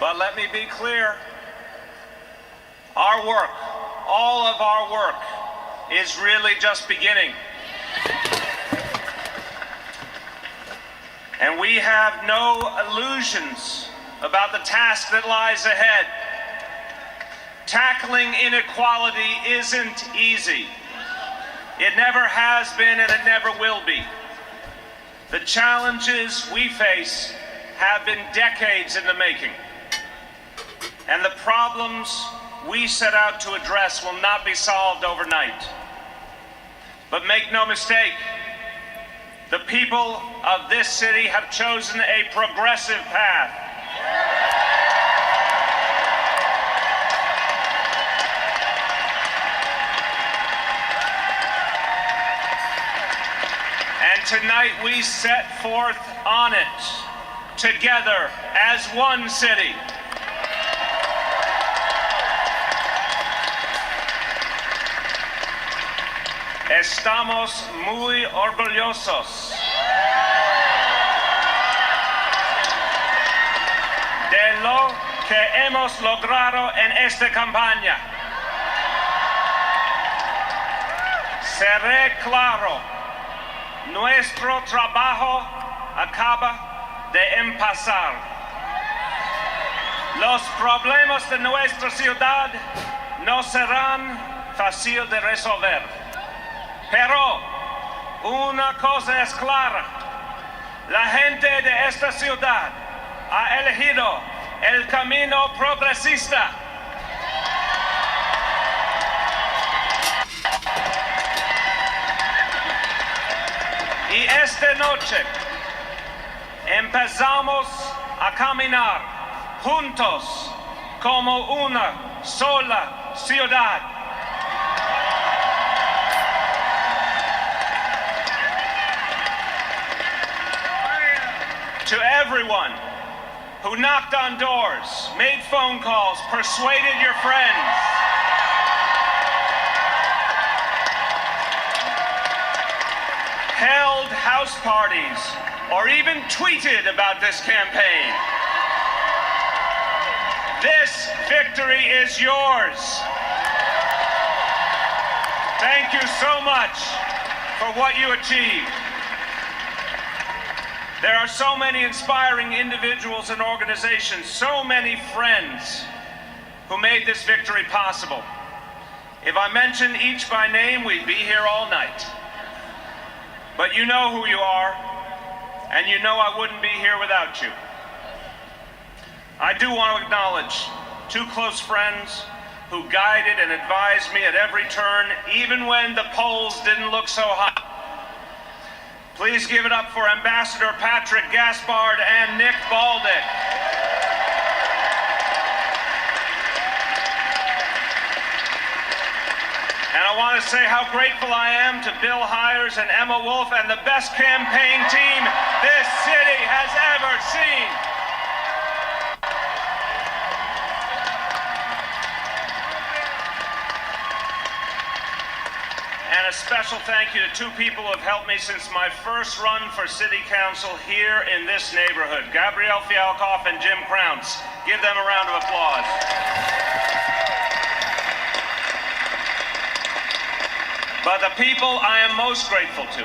But let me be clear, our work, all of our work, is really just beginning. And we have no illusions about the task that lies ahead. Tackling inequality isn't easy. It never has been and it never will be. The challenges we face have been decades in the making. And the problems we set out to address will not be solved overnight. But make no mistake, the people of this city have chosen a progressive path. And tonight we set forth on it, together as one city. Estamos muy orgullosos de lo que hemos logrado en esta campaña. Seré claro, nuestro trabajo acaba de empezar. Los problemas de nuestra ciudad no serán fáciles de resolver. Pero una cosa es clara, la gente de esta ciudad ha elegido el camino progresista. Y esta noche empezamos a caminar juntos como una sola ciudad. To everyone who knocked on doors, made phone calls, persuaded your friends, held house parties, or even tweeted about this campaign, this victory is yours. Thank you so much for what you achieved. There are so many inspiring individuals and organizations, so many friends who made this victory possible. If I mentioned each by name, we'd be here all night. But you know who you are, and you know I wouldn't be here without you. I do want to acknowledge two close friends who guided and advised me at every turn, even when the polls didn't look so hot. Please give it up for Ambassador Patrick Gaspard and Nick Baldick. And I want to say how grateful I am to Bill Hires and Emma Wolf and the best campaign team this city has ever seen. And a special thank you to two people who have helped me since my first run for city council here in this neighborhood, Gabrielle Fialkoff and Jim Crounce. Give them a round of applause. But the people I am most grateful to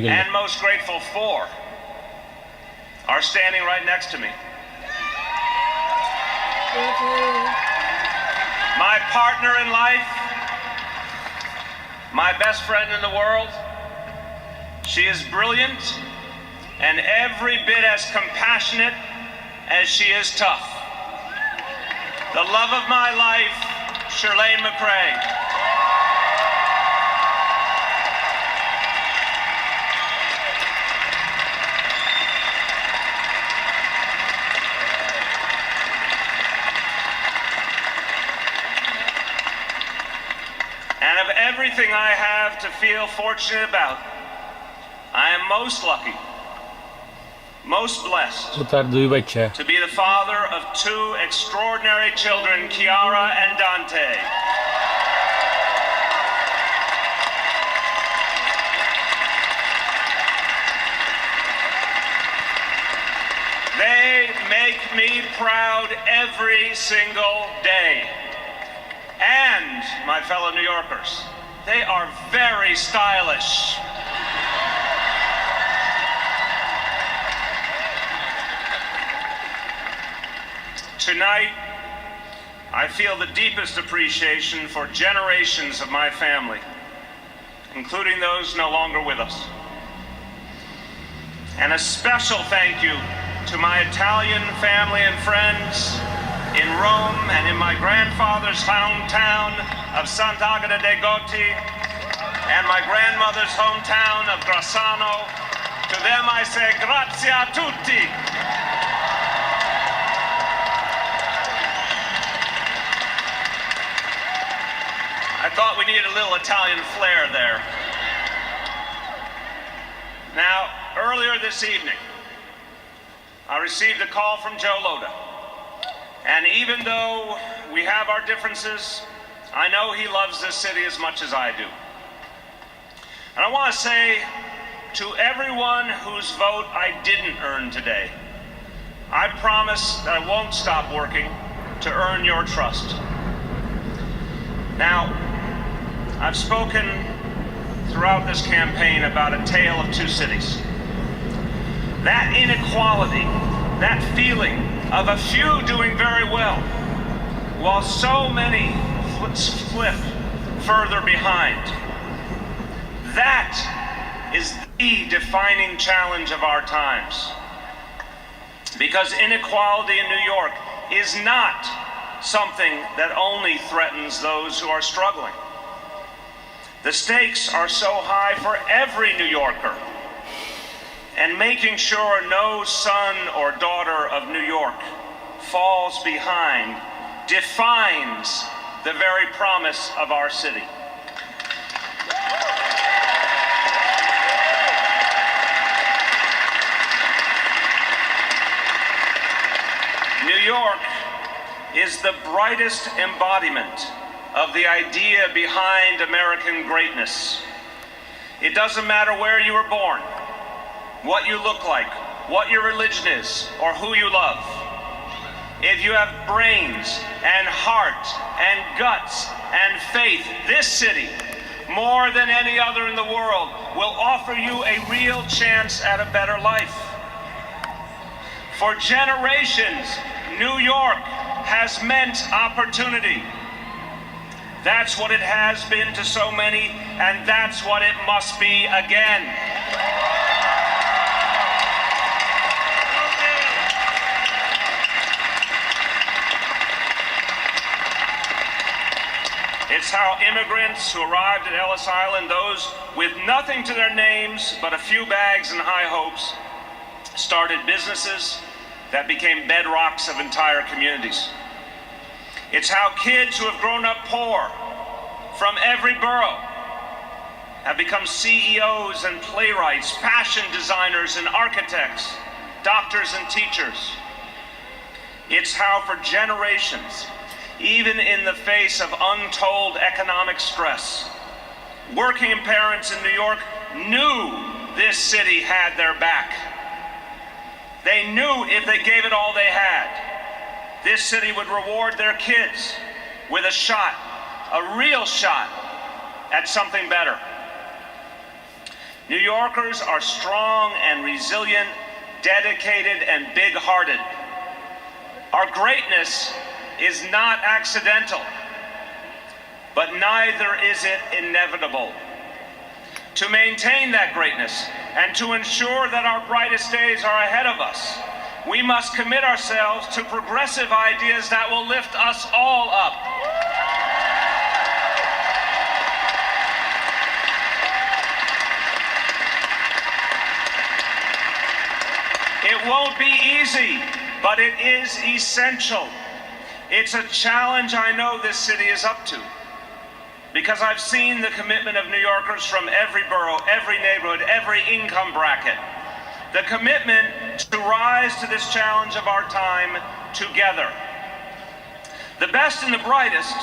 and most grateful for are standing right next to me. My partner in life, my best friend in the world. She is brilliant and every bit as compassionate as she is tough. The love of my life, Shirlane McCray. And of everything I have to feel fortunate about, I am most lucky, most blessed to be the father of two extraordinary children, Kiara and Dante. They make me proud every single day. And, my fellow New Yorkers, they are very stylish. Tonight, I feel the deepest appreciation for generations of my family, including those no longer with us. And a special thank you to my Italian family and friends in Rome and in my grandfather's hometown of Sant'Agata dei Goti and my grandmother's hometown of Grassano. To them I say grazie a tutti. I thought we needed a little Italian flair there. Now, earlier this evening, I received a call from Joe Lhota. And even though we have our differences, I know he loves this city as much as I do. And I want to say to everyone whose vote I didn't earn today, I promise that I won't stop working to earn your trust. Now, I've spoken throughout this campaign about a tale of two cities. That inequality, that feeling of a few doing very well, while so many slip further behind. That is the defining challenge of our times. Because inequality in New York is not something that only threatens those who are struggling. The stakes are so high for every New Yorker, and making sure no son or daughter of New York falls behind defines the very promise of our city. New York is the brightest embodiment of the idea behind American greatness. It doesn't matter where you were born, what you look like, what your religion is, or who you love. If you have brains and heart and guts and faith, this city, more than any other in the world, will offer you a real chance at a better life. For generations, New York has meant opportunity. That's what it has been to so many, and that's what it must be again. It's how immigrants who arrived at Ellis Island, those with nothing to their names but a few bags and high hopes, started businesses that became bedrocks of entire communities. It's how kids who have grown up poor from every borough have become CEOs and playwrights, fashion designers and architects, doctors and teachers. It's how for generations, even in the face of untold economic stress, working parents in New York knew this city had their back. They knew if they gave it all they had, this city would reward their kids with a shot, a real shot, at something better. New Yorkers are strong and resilient, dedicated and big-hearted. Our greatness is not accidental, but neither is it inevitable. To maintain that greatness and to ensure that our brightest days are ahead of us, we must commit ourselves to progressive ideas that will lift us all up. It won't be easy, but it is essential. It's a challenge I know this city is up to, because I've seen the commitment of New Yorkers from every borough, every neighborhood, every income bracket. The commitment to rise to this challenge of our time together. The best and the brightest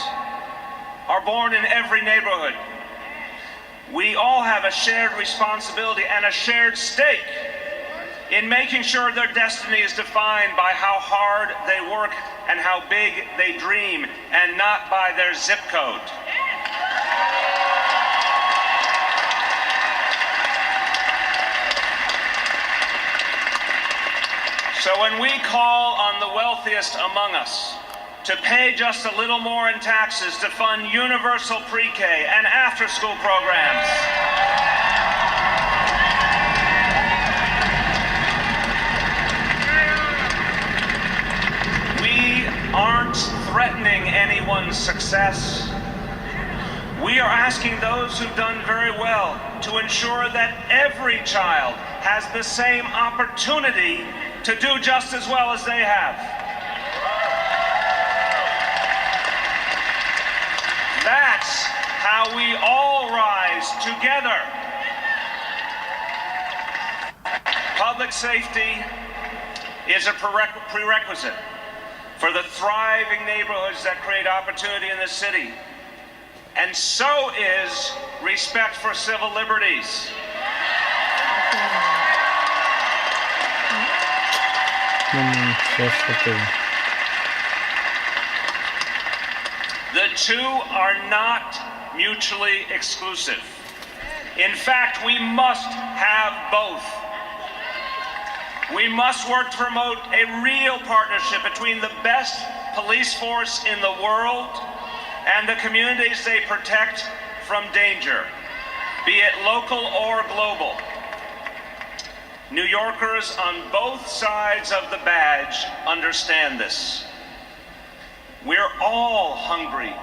are born in every neighborhood. We all have a shared responsibility and a shared stake in making sure their destiny is defined by how hard they work and how big they dream, and not by their zip code. So when we call on the wealthiest among us to pay just a little more in taxes to fund universal pre-K and after-school programs, we aren't threatening anyone's success. We are asking those who've done very well to ensure that every child has the same opportunity to do just as well as they have. That's how we all rise together. Public safety is a prerequisite for the thriving neighborhoods that create opportunity in this city. And so is respect for civil liberties. The two are not mutually exclusive. In fact, we must have both. We must work to promote a real partnership between the best police force in the world and the communities they protect from danger, be it local or global. New Yorkers on both sides of the badge understand this. We're all hungry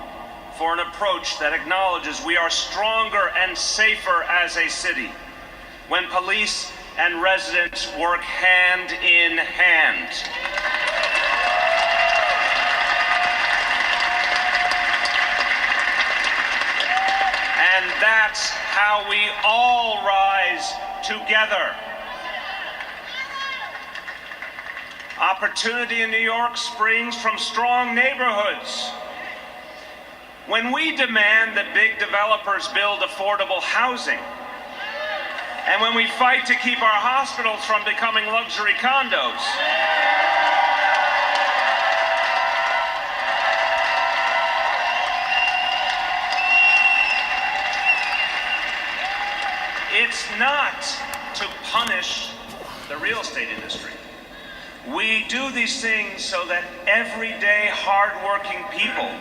for an approach that acknowledges we are stronger and safer as a city when police and residents work hand in hand. And that's how we all rise together. Opportunity in New York springs from strong neighborhoods. When we demand that big developers build affordable housing, and when we fight to keep our hospitals from becoming luxury condos, it's not to punish the real estate industry. We do these things so that everyday hardworking people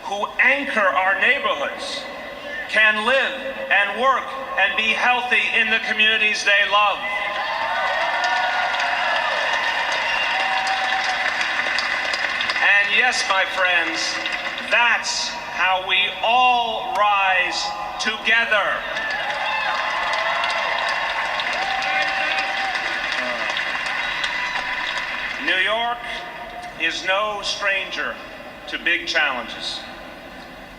who anchor our neighborhoods can live and work and be healthy in the communities they love. And yes, my friends, that's how we all rise together. New York is no stranger to big challenges.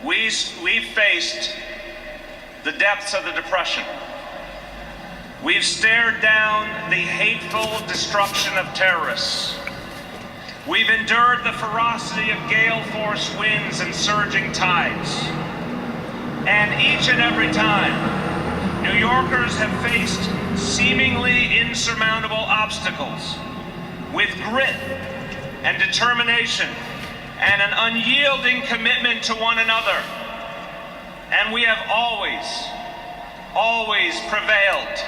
We've faced the depths of the Depression. We've stared down the hateful destruction of terrorists. We've endured the ferocity of gale force winds and surging tides. And each and every time, New Yorkers have faced seemingly insurmountable obstacles with grit and determination and an unyielding commitment to one another. And we have always prevailed.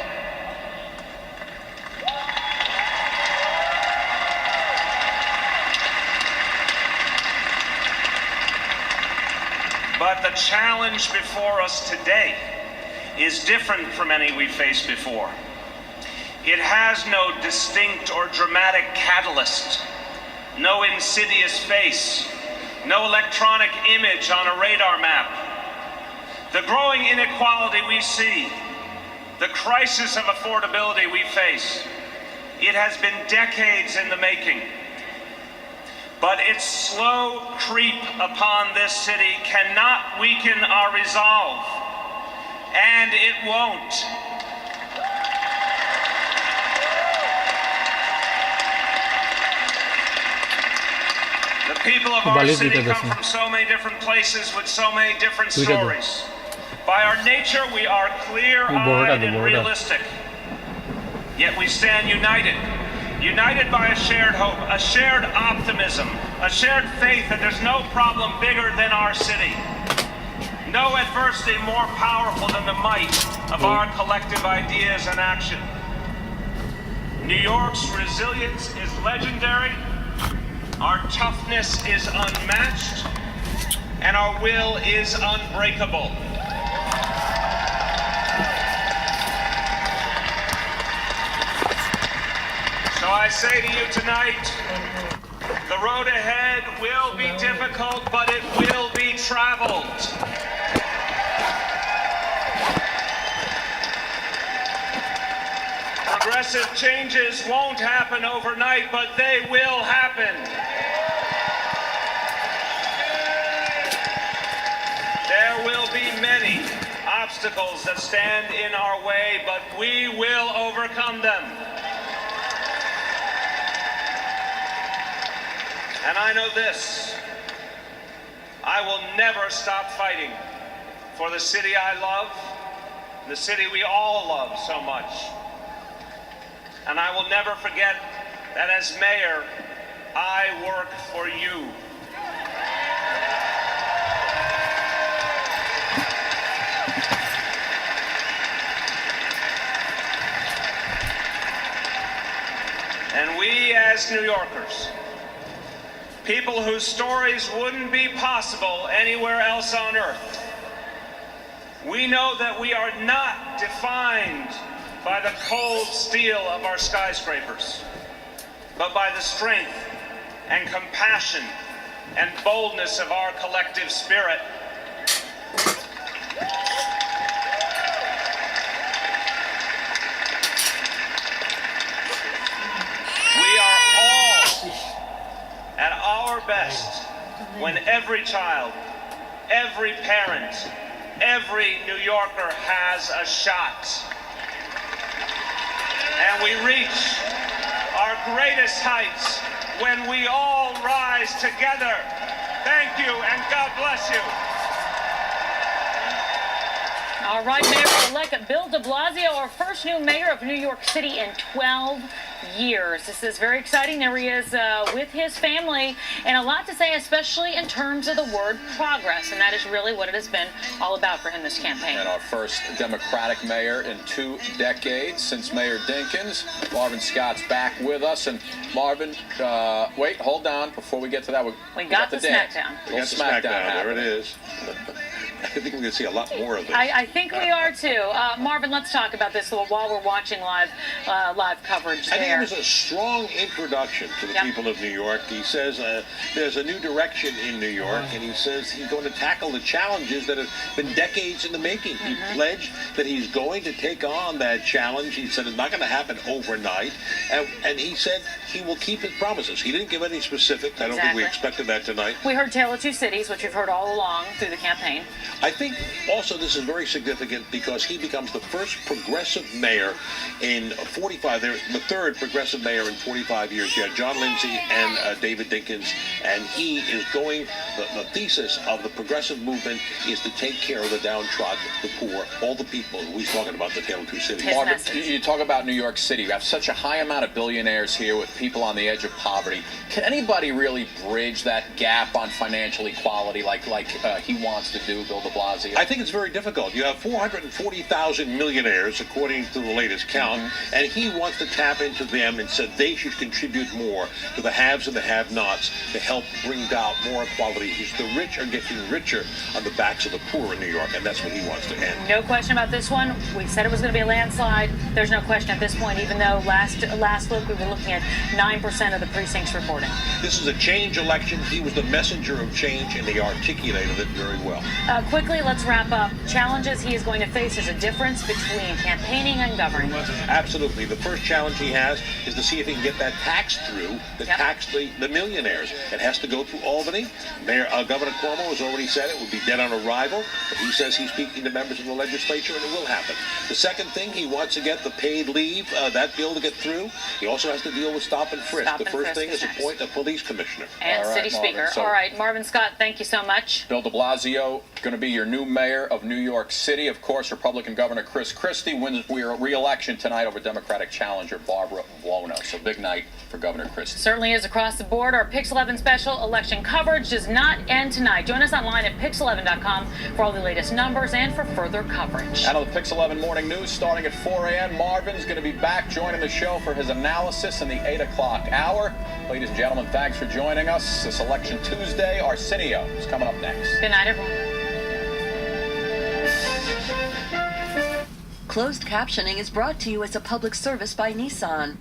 But the challenge before us today is different from any we've faced before. It has no distinct or dramatic catalyst, no insidious face, no electronic image on a radar map. The growing inequality we see, the crisis of affordability we face, it has been decades in the making. But its slow creep upon this city cannot weaken our resolve, and it won't. The people of our city come from so many different places with so many different stories. By our nature, we are clear-eyed and realistic. Yet we stand united, united by a shared hope, a shared optimism, a shared faith that there's no problem bigger than our city. No adversity more powerful than the might of our collective ideas and action. New York's resilience is legendary, our toughness is unmatched, and our will is unbreakable. So I say to you tonight, the road ahead will be difficult, but it will be traveled. Progressive changes won't happen overnight, but they will happen. There will be many obstacles that stand in our way, but we will overcome them. And I know this, I will never stop fighting for the city I love, the city we all love so much. And I will never forget that as mayor, I work for you. And we as New Yorkers, people whose stories wouldn't be possible anywhere else on earth, we know that we are not defined by the cold steel of our skyscrapers, but by the strength and compassion and boldness of our collective spirit. We are all at our best when every child, every parent, every New Yorker has a shot. And we reach our greatest heights when we all rise together. Thank you, and God bless you. All right, Mayor-elect Bill de Blasio, our first new mayor of New York City in 12 years. This is very exciting. There he is with his family, and a lot to say, especially in terms of the word progress, and that is really what it has been all about for him this campaign. And our first Democratic mayor in 2 decades since Mayor Dinkins. Marvin Scott's back with us, and Marvin, wait, hold on, before we get to that, we got the Smackdown. We got the Smackdown. There it is. I think we're going to see a lot more of this. I think we are too. Marvin, let's talk about this while we're watching live coverage there. I think it was a strong introduction to the people of New York. He says there's a new direction in New York, and he says he's going to tackle the challenges that have been decades in the making. He pledged that he's going to take on that challenge. He said it's not going to happen overnight, and he said he will keep his promises. He didn't give any specifics. I don't think we expected that tonight. We heard Tale of Two Cities, which we've heard all along through the campaign. I think also this is very significant because he becomes the first progressive mayor in 45, the third progressive mayor in 45 years. You had John Lindsay and David Dinkins, and he is going, the thesis of the progressive movement is to take care of the downtrodden, the poor, all the people who he's talking about, the Tale of Two Cities. Marvin, you talk about New York City. You have such a high amount of billionaires here with people on the edge of poverty. Can anybody really bridge that gap on financial equality like he wants to do, Bill de Blasio? I think it's very difficult. You have 440,000 millionaires, according to the latest count, and he wants to tap into them and said they should contribute more to the haves and the have-nots to help bring about more equality. The rich are getting richer on the backs of the poor in New York, and that's what he wants to end. No question about this one. We said it was going to be a landslide. There's no question at this point, even though last look we were looking at 9% of the precincts reporting. This is a change election. He was the messenger of change, and he articulated it very well. Quickly, let's wrap up. Challenges he is going to face. There's a difference between campaigning and governing. Absolutely. The first challenge he has is to see if he can get that tax through, tax the millionaires. It has to go through Albany. Governor Cuomo has already said it would be dead on arrival, but he says he's speaking to members of the legislature, and it will happen. The second thing, he wants to get the paid leave, that bill to get through. He also has to deal with stop and frisk. The first thing is appoint a police commissioner. And city speaker. All right, Marvin Scott, thank you so much. Bill de Blasio going to be your new mayor of New York City. Of course, Republican Governor Chris Christie wins re-election tonight over Democratic challenger Barbara Buono. So big night for Governor Christie. Certainly is across the board. Our Pix 11 special election coverage does not end tonight. Join us online at pix11.com for all the latest numbers and for further coverage. And on the Pix 11 morning news starting at 4 a.m., Marvin's going to be back joining the show for his analysis in the 8 o'clock hour. Ladies and gentlemen, thanks for joining us. This Election Tuesday, Arsenio is coming up next. Good night, everyone. Closed captioning is brought to you as a public service by Nissan.